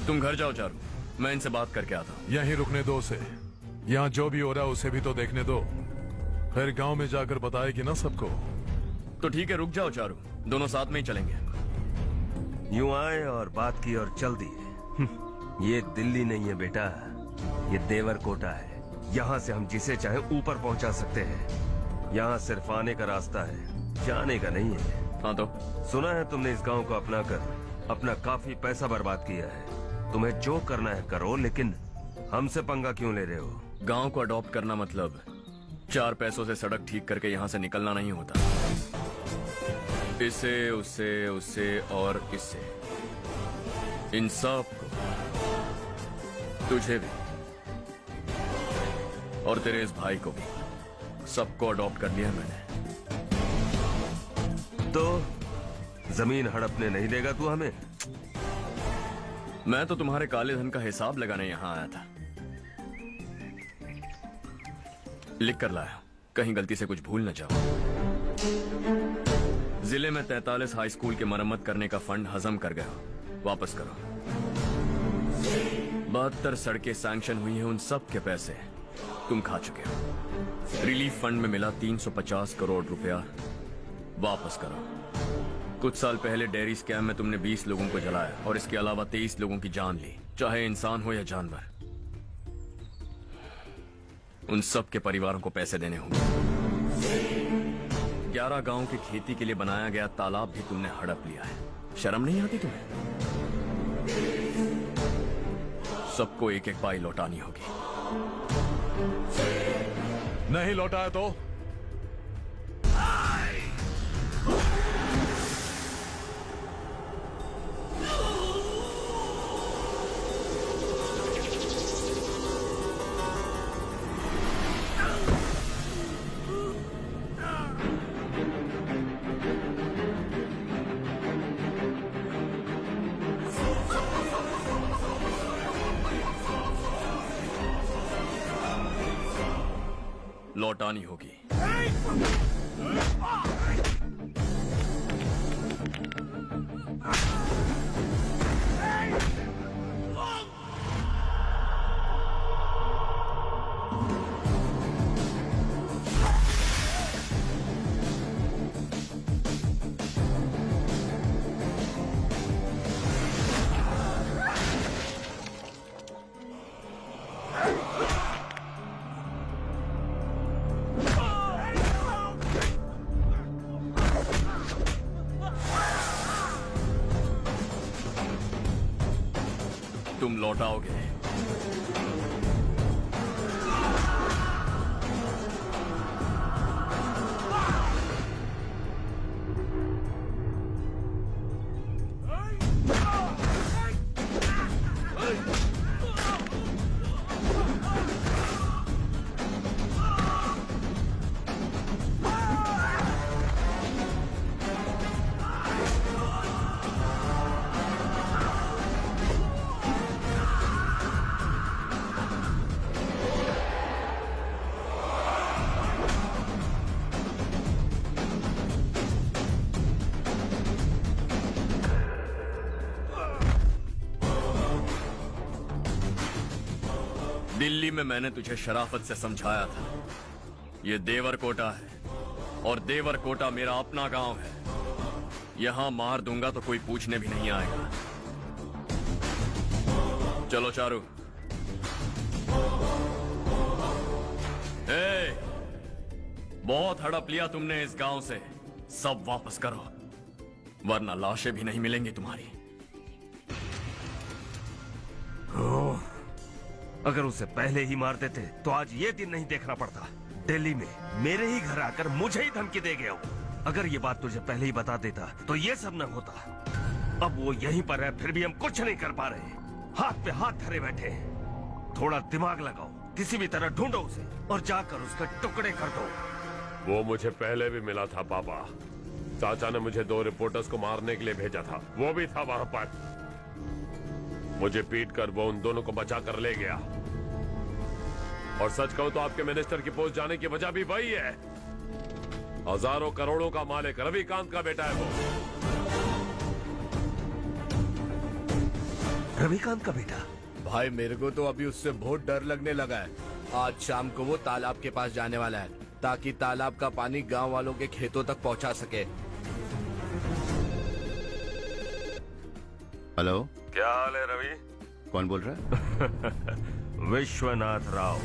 तुम घर जाओ चारू, मैं इनसे बात करके आता हूँ। यहीं रुकने दो उसे। यहाँ जो भी हो रहा है उसे भी तो देखने दो, फिर गांव में जाकर बताएगी ना सबको। तो ठीक है, रुक जाओ चारू, दोनों साथ में ही चलेंगे। यूं आए और बात की और चल दिए। ये दिल्ली नहीं है बेटा, ये देवरकोटा है। यहाँ से हम जिसे चाहे ऊपर पहुँचा सकते हैं। यहाँ सिर्फ आने का रास्ता है, जाने का नहीं है। हाँ तो सुना है तुमने इस गांव को अपना कर अपना काफी पैसा बर्बाद किया है। तुम्हें जो करना है करो, लेकिन हमसे पंगा क्यों ले रहे हो? गांव को अडॉप्ट करना मतलब 4 पैसों से सड़क ठीक करके यहाँ से निकलना नहीं होता। इसे, उसे, उसे और इससे, इन सब को, तुझे भी और तेरे इस भाई को भी, सबको अडॉप्ट कर लिया मैंने। तो जमीन हड़पने नहीं देगा तू हमें? मैं तो तुम्हारे काले धन का हिसाब लगाने यहाँ आया था। लिख कर लाया, कहीं गलती से कुछ भूल न जाओ। जिले में 43 हाई स्कूल के मरम्मत करने का फंड हजम कर गया, वापस करो। 72 सड़कें सैंक्शन हुई हैं, उन सब के पैसे तुम खा चुके हो। रिलीफ फंड में मिला 350 करोड़ रुपया, वापस करो। कुछ साल पहले डेयरी स्कैम में तुमने 20 लोगों को जलाया और इसके अलावा 23 लोगों की जान ली, चाहे इंसान हो या जानवर। उन सब के परिवारों को पैसे देने होंगे। 11 गांव की खेती के लिए बनाया गया तालाब भी तुमने हड़प लिया है। शर्म नहीं आती तुम्हें? सबको एक एक पाई लौटानी होगी। नहीं लौटाया तो लौटानी होगी। तुम लौटाओगे। दिल्ली में मैंने तुझे शराफत से समझाया था, ये देवरकोटा है और देवरकोटा मेरा अपना गांव है। यहां मार दूंगा तो कोई पूछने भी नहीं आएगा। चलो चारू। बहुत हड़प लिया तुमने इस गांव से, सब वापस करो, वरना लाशें भी नहीं मिलेंगी तुम्हारी। अगर उसे पहले ही मार देते तो आज ये दिन नहीं देखना पड़ता। दिल्ली में मेरे ही घर आकर मुझे ही धमकी दे गया वो। अगर ये बात तुझे पहले ही बता देता तो ये सब न होता। अब वो यहीं पर है, फिर भी हम कुछ नहीं कर पा रहे, हाथ पे हाथ धरे बैठे हैं। थोड़ा दिमाग लगाओ, किसी भी तरह ढूंढो उसे और जाकर उसके टुकड़े कर दो। वो मुझे पहले भी मिला था पापा। चाचा ने मुझे 2 रिपोर्टर्स को मारने के लिए भेजा था, वो भी था वहां पर। मुझे पीट कर वो उन दोनों को बचा कर ले गया। और सच कहूं तो आपके मिनिस्टर की पोस्ट जाने की वजह भी वही है। हजारों करोड़ों का मालिक रविकांत का बेटा है वो। रविकांत का बेटा? भाई मेरे को तो अभी उससे बहुत डर लगने लगा है। आज शाम को वो तालाब के पास जाने वाला है ताकि तालाब का पानी गांव वालों के खेतों तक पहुंचा सके। हेलो, क्या हाल है रवि? कौन बोल रहा है? विश्वनाथ राव।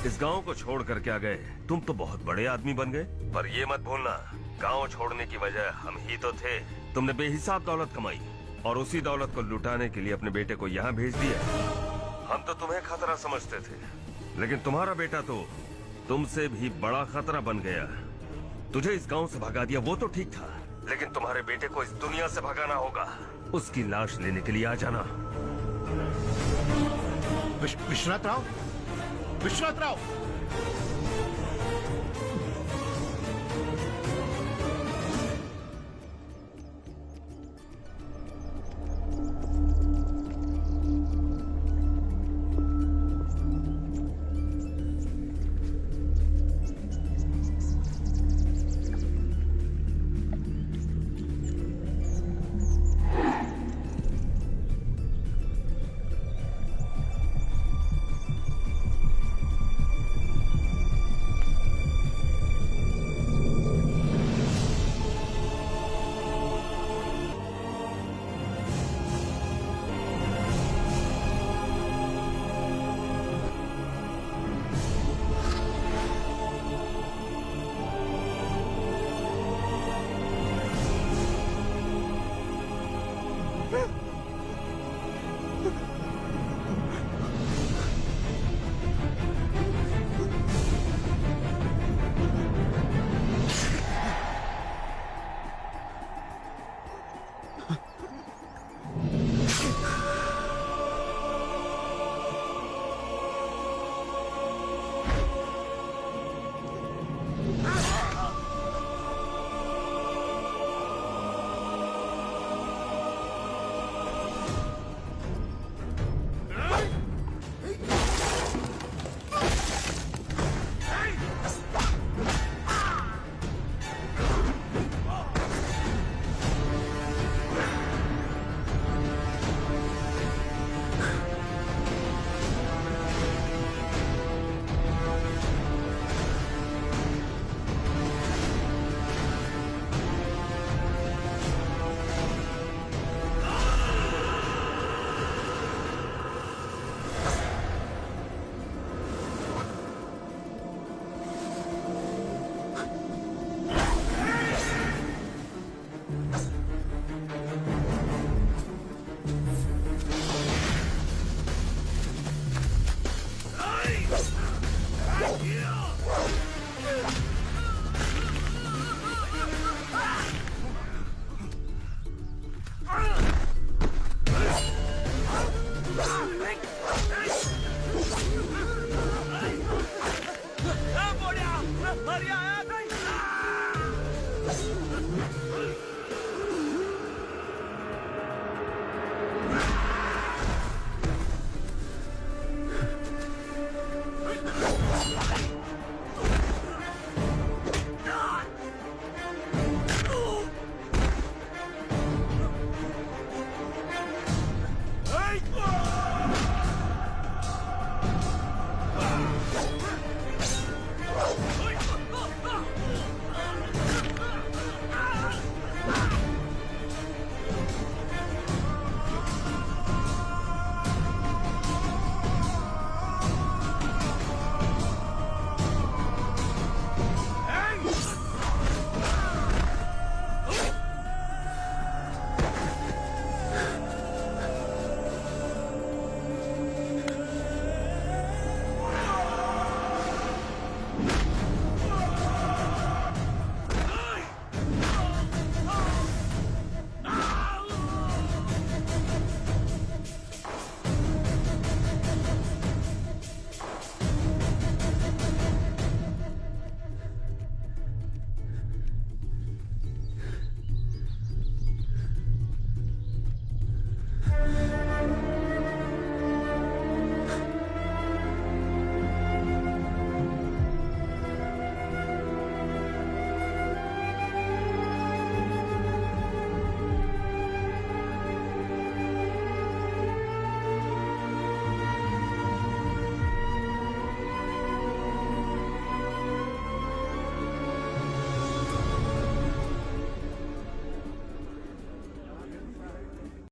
इस गांव को छोड़ कर क्या गए? तुम तो बहुत बड़े आदमी बन गए, पर ये मत भूलना, गांव छोड़ने की वजह हम ही तो थे। तुमने बेहिसाब दौलत कमाई और उसी दौलत को लुटाने के लिए अपने बेटे को यहाँ भेज दिया। हम तो तुम्हें खतरा समझते थे, लेकिन तुम्हारा बेटा तो तुमसे भी बड़ा खतरा बन गया। तुझे इस गांव से भगा दिया वो तो ठीक था, लेकिन तुम्हारे बेटे को इस दुनिया से भगाना होगा। उसकी लाश लेने के लिए आ जाना। विश्वनाथ राव, विश्वनाथ राव,